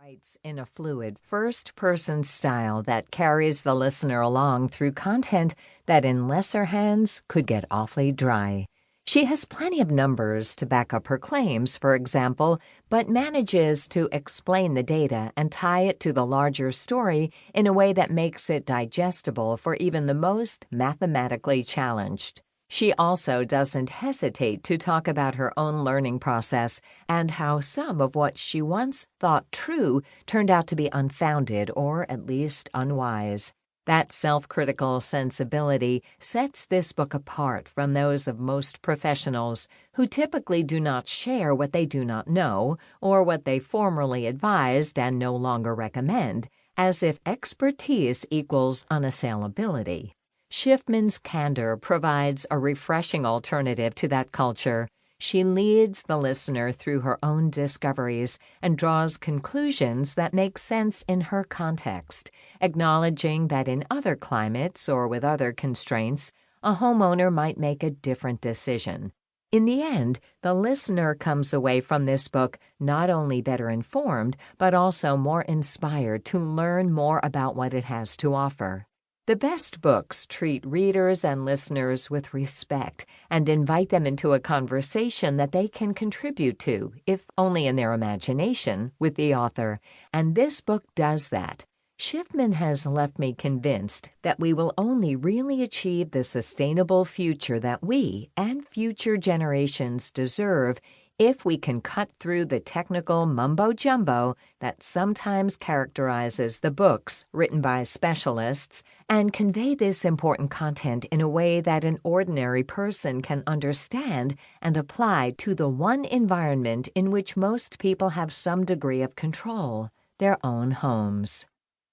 writes in a fluid, first-person style that carries the listener along through content that in lesser hands could get awfully dry. She has plenty of numbers to back up her claims, for example, but manages to explain the data and tie it to the larger story in a way that makes it digestible for even the most mathematically challenged. She also doesn't hesitate to talk about her own learning process and how some of what she once thought true turned out to be unfounded or at least unwise. That self-critical sensibility sets this book apart from those of most professionals who typically do not share what they do not know or what they formerly advised and no longer recommend, as if expertise equals unassailability. Schifman's candor provides a refreshing alternative to that culture. She leads the listener through her own discoveries and draws conclusions that make sense in her context, acknowledging that in other climates or with other constraints, a homeowner might make a different decision. In the end, the listener comes away from this book not only better informed, but also more inspired to learn more about what it has to offer. The best books treat readers and listeners with respect and invite them into a conversation that they can contribute to, if only in their imagination, with the author, and this book does that. Schifman has left me convinced that we will only really achieve the sustainable future that we and future generations deserve if we can cut through the technical mumbo-jumbo that sometimes characterizes the books written by specialists and convey this important content in a way that an ordinary person can understand and apply to the one environment in which most people have some degree of control, their own homes.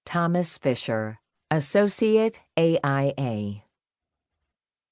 Thomas Fisher, Associate AIA.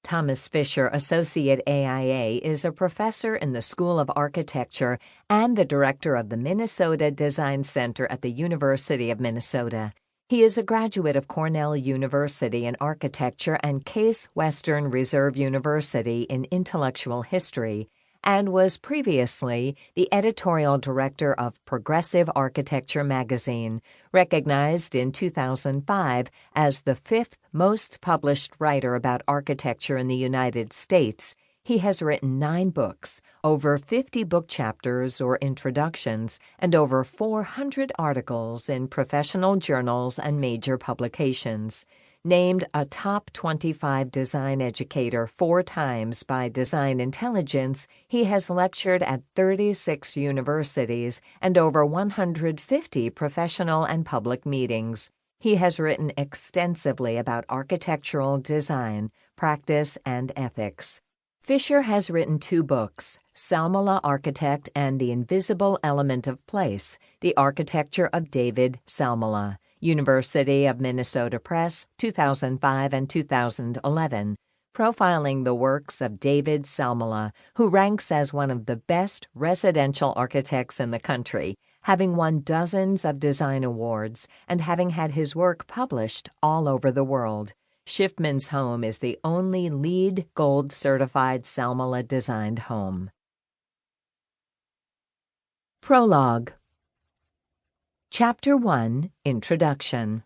Thomas Fisher, Associate AIA, is a professor in the School of Architecture and the director of the Minnesota Design Center at the University of Minnesota. He is a graduate of Cornell University in Architecture and Case Western Reserve University in Intellectual History, and was previously the editorial director of Progressive Architecture magazine, recognized in 2005 as the fifth most published writer about architecture in the United States. He has written 9 books, over 50 book chapters or introductions, and over 400 articles in professional journals and major publications. Named a top 25 design educator 4 times by Design Intelligence, he has lectured at 36 universities and over 150 professional and public meetings. He has written extensively about architectural design, practice, and ethics. Fisher has written 2 books, Salmela Architect and The Invisible Element of Place, The Architecture of David Salmela, University of Minnesota Press, 2005 and 2011, profiling the works of David Salmela, who ranks as one of the best residential architects in the country, having won dozens of design awards and having had his work published all over the world. Schifman's home is the only LEED Gold certified Salmela designed home. Prologue. Chapter 1, Introduction.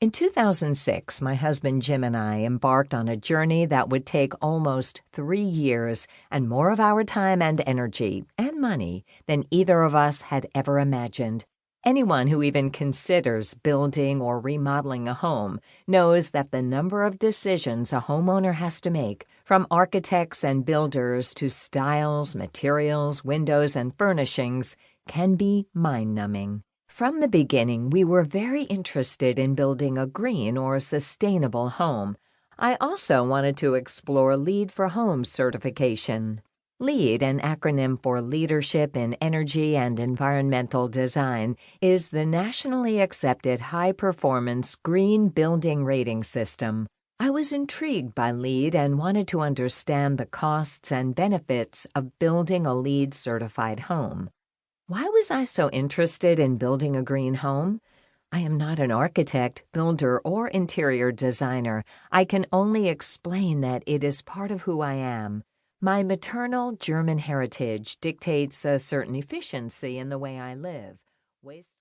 In 2006, my husband Jim and I embarked on a journey that would take almost 3 years and more of our time and energy and money than either of us had ever imagined. Anyone who even considers building or remodeling a home knows that the number of decisions a homeowner has to make, from architects and builders to styles, materials, windows, and furnishings, can be mind-numbing. From the beginning, we were very interested in building a green or sustainable home. I also wanted to explore LEED for Home certification. LEED, an acronym for Leadership in Energy and Environmental Design, is the nationally accepted high-performance green building rating system. I was intrigued by LEED and wanted to understand the costs and benefits of building a LEED-certified home. Why was I so interested in building a green home? I am not an architect, builder, or interior designer. I can only explain that it is part of who I am. My maternal German heritage dictates a certain efficiency in the way I live. Wasteful